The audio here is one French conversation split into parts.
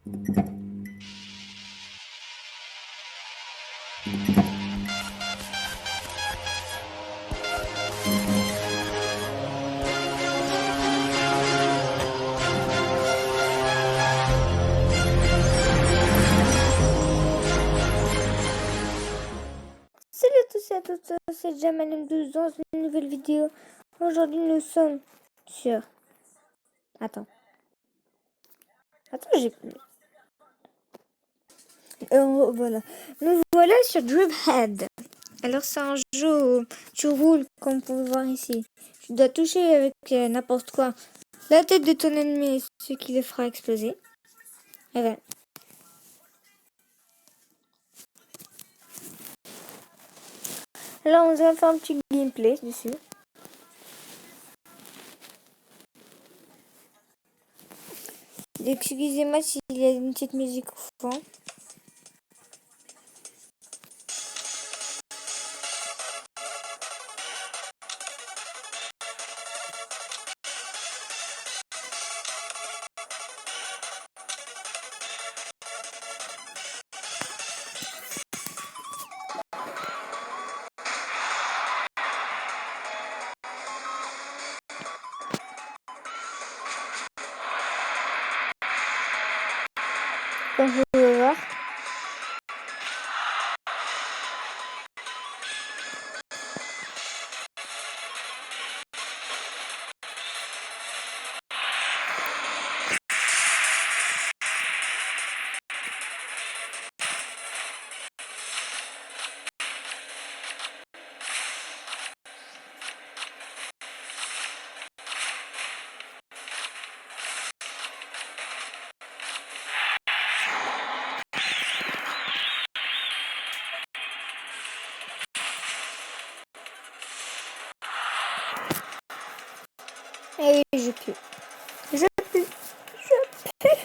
Salut à tous et à toutes, c'est Jamal M12 dans une nouvelle vidéo. Aujourd'hui nous sommes sur... Attends, j'ai... voilà. Nous voilà sur Driphead. Alors c'est un jeu où tu roules comme vous pouvez voir ici. Tu dois toucher avec n'importe quoi la tête de ton ennemi, ce qui le fera exploser. Et voilà. Là on va faire un petit gameplay dessus. Excusez-moi s'il y a une petite musique au fond. Comme vous pouvez voir. Et je pue. Je pue. Je pue.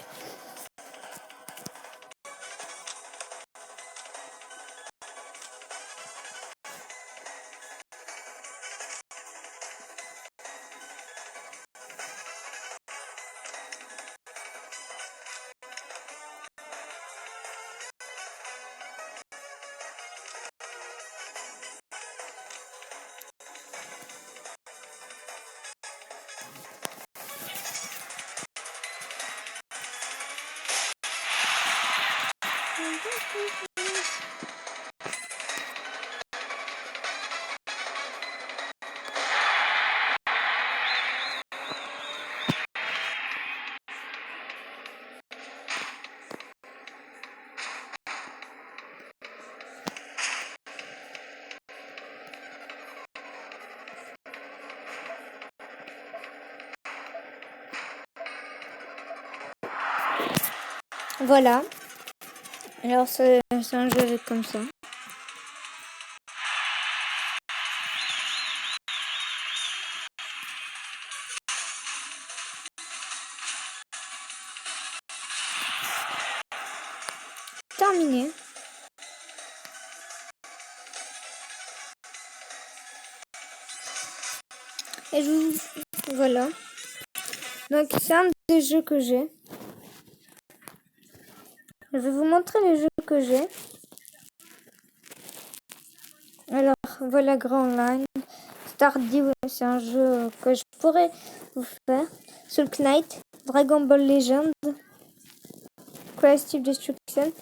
Voilà. Alors c'est un jeu comme ça. Terminé. Et voilà. Donc c'est un des jeux que j'ai. Je vais vous montrer les jeux que j'ai. Alors voilà Grand Line. Stardew, c'est un jeu que je pourrais vous faire. Soul Knight, Dragon Ball Legend, Creative Destruction,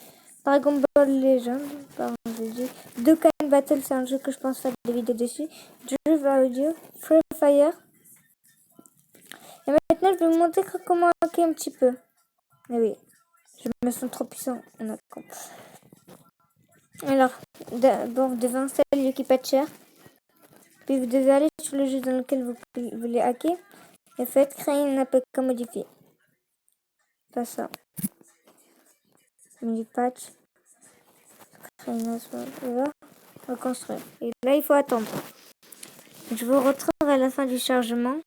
Dragon Ball Legend, pardon, j'ai dit. Dokkan Battle, c'est un jeu que je pense faire des vidéos dessus. Drive Audio, Free Fire. Et maintenant, je vais vous montrer comment hacker un petit peu. Eh oui, je me sens trop puissant. Alors, d'abord, vous devez installer Yuki Patcher. Puis vous devez aller sur le jeu dans lequel vous voulez hacker. Et faites créer une APK modifiée. Pas ça. Mini patch. Créer une APK. Reconstruire. Et là, il faut attendre. Je vous retrouve à la fin du chargement.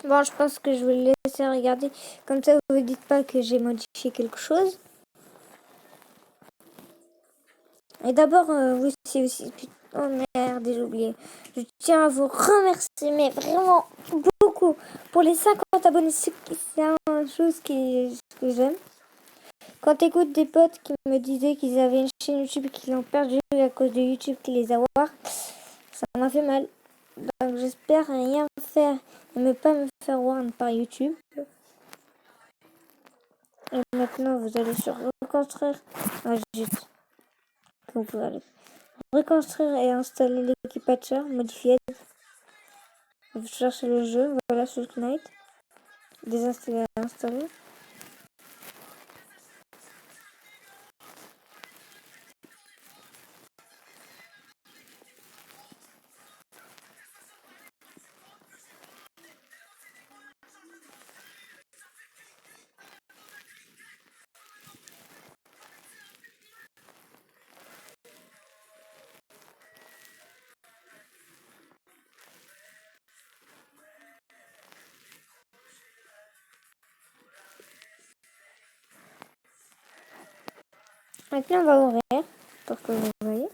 Bon, je pense que je vais le laisser regarder. Comme ça, vous ne dites pas que j'ai modifié quelque chose. Et d'abord, oui, c'est aussi... Oh merde, j'ai oublié. Je tiens à vous remercier, mais vraiment beaucoup, pour les 50 abonnés. C'est une chose que j'aime. Quand t'écoutes des potes qui me disaient qu'ils avaient une chaîne YouTube et qu'ils l'ont perdue à cause de YouTube qui les a war, ça m'a fait mal. Donc j'espère rien faire et ne pas me faire warn par YouTube. Et maintenant vous allez sur reconstruire. Ah, juste. Donc vous allez reconstruire et installer l'équipe patcher modifiée. Vous cherchez le jeu, voilà sur Knight. Désinstaller et installer. Maintenant on va ouvrir pour que vous voyez.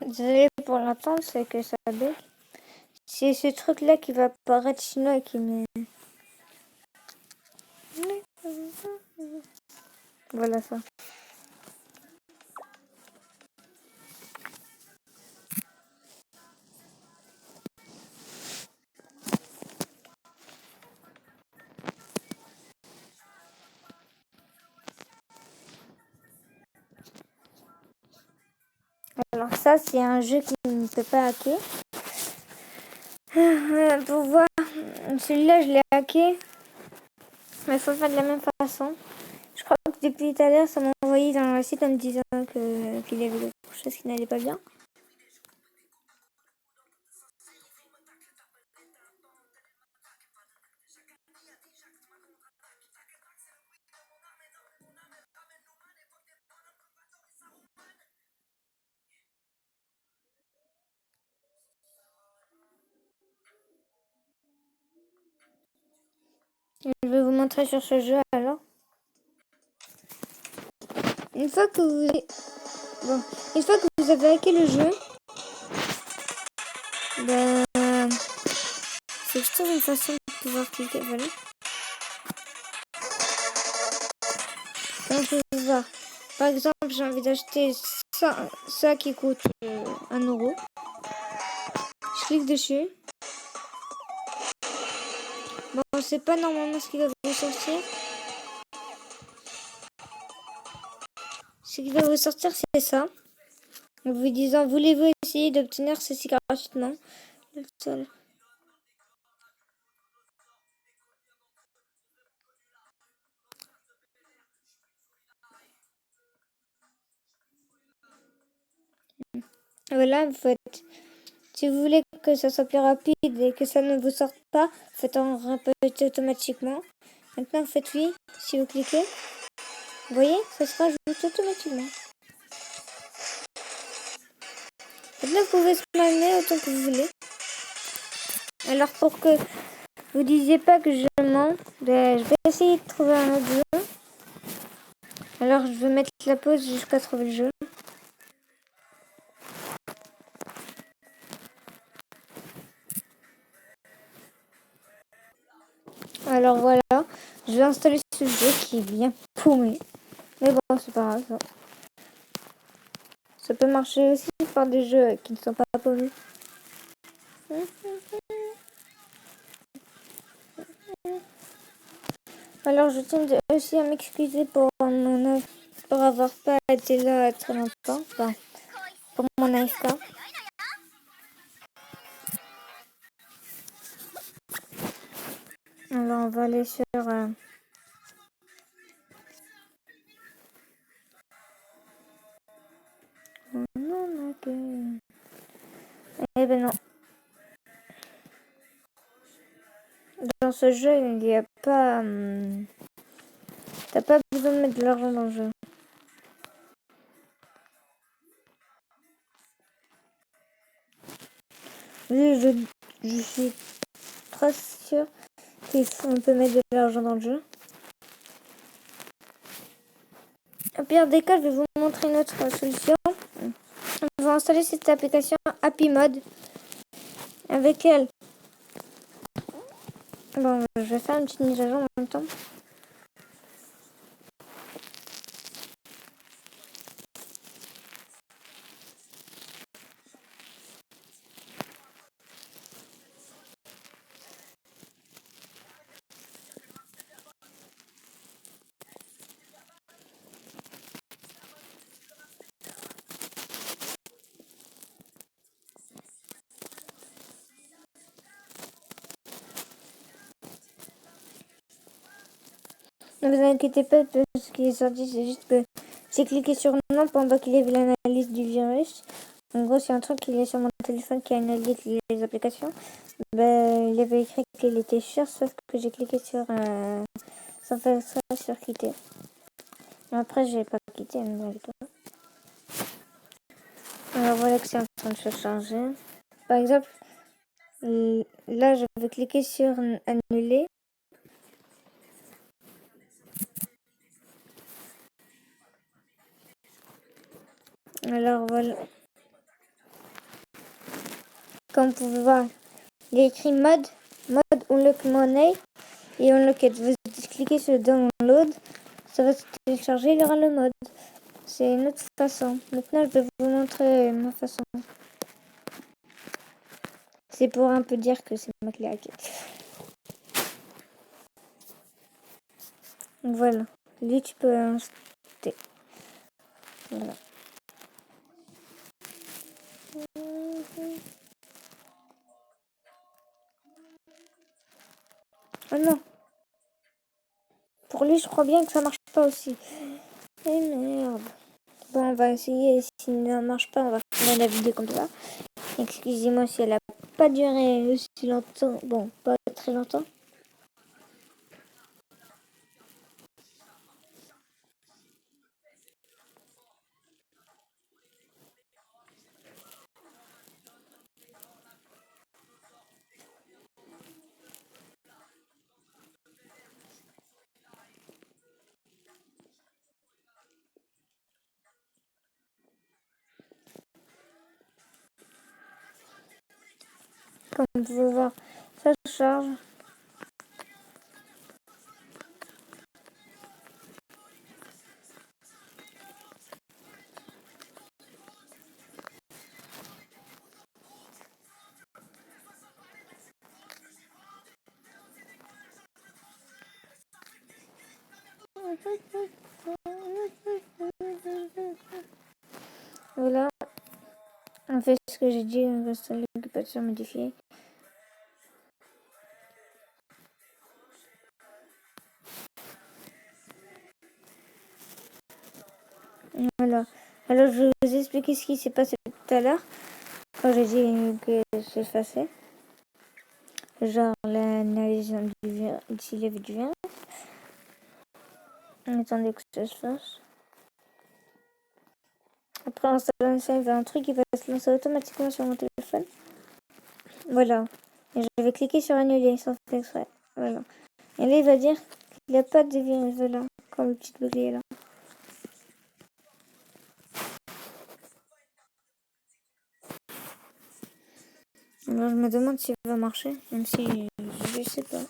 Désolé pour l'attente, c'est que ça bug. C'est ce truc là qui va apparaître chinois et qui me... Voilà ça. Alors ça c'est un jeu qui ne peut pas hacker. Pour voir, celui-là je l'ai hacké. Mais il faut faire de la même façon. Je crois que depuis tout à l'heure ça m'a envoyé dans le site en me disant qu'il y avait quelque chose qui n'allait pas bien. Je vais vous montrer sur ce jeu alors. Une fois que vous avez hacké le jeu, ben, c'est juste une façon de pouvoir cliquer. Voilà. Donc je vais voir. Par exemple, j'ai envie d'acheter ça qui coûte 1 euro. Je clique dessus. Bon, c'est pas normalement ce qui va vous sortir. Ce qui va vous sortir, c'est ça. En vous disant, voulez-vous essayer d'obtenir ceci gratuitement? Voilà, vous faites. Si vous voulez que ça soit plus rapide et que ça ne vous sorte pas, faites en répéter automatiquement. Maintenant, vous faites oui. Si vous cliquez, vous voyez, ça se rajoute automatiquement. Maintenant, vous pouvez spammer autant que vous voulez. Alors, pour que vous disiez pas que je mens, ben, je vais essayer de trouver un autre jeu. Alors, je vais mettre la pause jusqu'à trouver le jeu. Alors voilà, je vais installer ce jeu qui est bien paumé. Mais bon, c'est pas grave. Ça peut marcher aussi par des jeux qui ne sont pas paumés. Alors je tiens aussi à m'excuser pour avoir pas été là très longtemps. Enfin, pour mon AFK. Alors on va aller sur... en a que... Eh ben non. Dans ce jeu, il n'y a pas... T'as pas besoin de mettre de l'argent dans le jeu. Oui, je suis très sûre qu'on peut mettre de l'argent dans le jeu. Au pire des cas, je vais vous montrer une autre solution. On va installer cette application Happy Mode. Avec elle. Bon, je vais faire une petite mise à jour en même temps. Ne vous inquiétez pas de ce qui est sorti, c'est juste que j'ai cliqué sur non pendant qu'il y avait l'analyse du virus. En gros, c'est un truc qu'il est sur mon téléphone qui analyse les applications. Ben, il avait écrit qu'il était sûr, sauf que j'ai cliqué sur sans faire ça sur quitter. Mais après, j'ai pas quitté, mais alors voilà que c'est en train de se changer. Par exemple, là, je vais cliquer sur annuler. Alors voilà. Comme vous pouvez voir, il y a écrit mode unlock money et unlock it. Vous cliquez sur download, ça va se télécharger, il y aura le mode. C'est une autre façon. Maintenant, je vais vous montrer ma façon. C'est pour un peu dire que c'est moi qui l'ai hacké. Voilà. Lui, tu peux installer. Voilà. Oh non. Pour lui, je crois bien que ça marche pas aussi. Eh merde. Bon, on va essayer. Si ça ne marche pas, on va finir la vidéo comme ça. Excusez-moi si elle a pas duré aussi longtemps. Bon, pas très longtemps. Comme vous pouvez voir, ça charge. Voilà, on fait ce que j'ai dit, on va installer l'occupation modifiée. Voilà. Alors je vais vous expliquer ce qui s'est passé tout à l'heure quand j'ai dit que c'est effacé. Genre l'analyse s'il y avait du virus. Attendez que ça se fasse. Après en installant ça, il y a un truc qui va se lancer automatiquement sur mon téléphone. Voilà. Et je vais cliquer sur annuler sans faire exprès. Voilà. Et là il va dire qu'il n'y a pas de virus. Voilà. Comme le petit bouclier là. Alors je me demande s'il va marcher, même si je sais pas.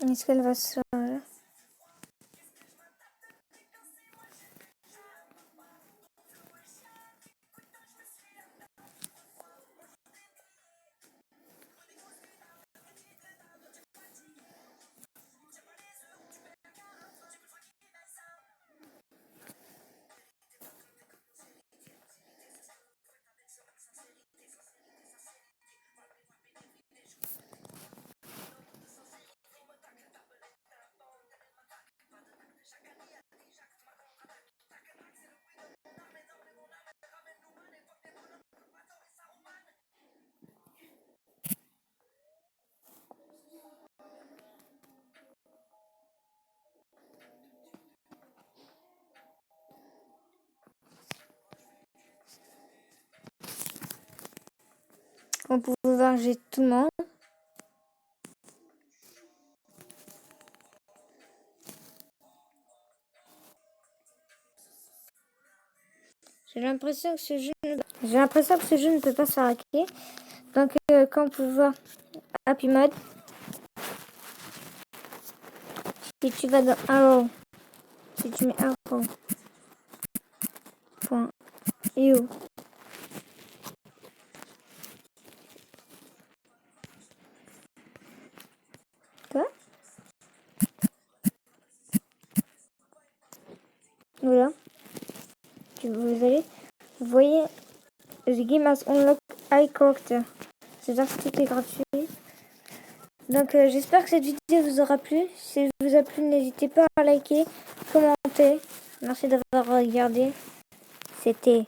Est-ce qu'elle va se changer? On peut voir j'ai tout le monde. J'ai l'impression que ce jeu ne peut pas se faire hacker. Donc quand on peut voir Happy Mode, si tu vas dans Arrow, si tu mets Arrow.io, quoi? Voilà. Vous voyez, The Game has Unlocked High Character. C'est-à-dire que tout est gratuit. Donc j'espère que cette vidéo vous aura plu. Si elle vous a plu, n'hésitez pas à liker, commenter. Merci d'avoir regardé. C'était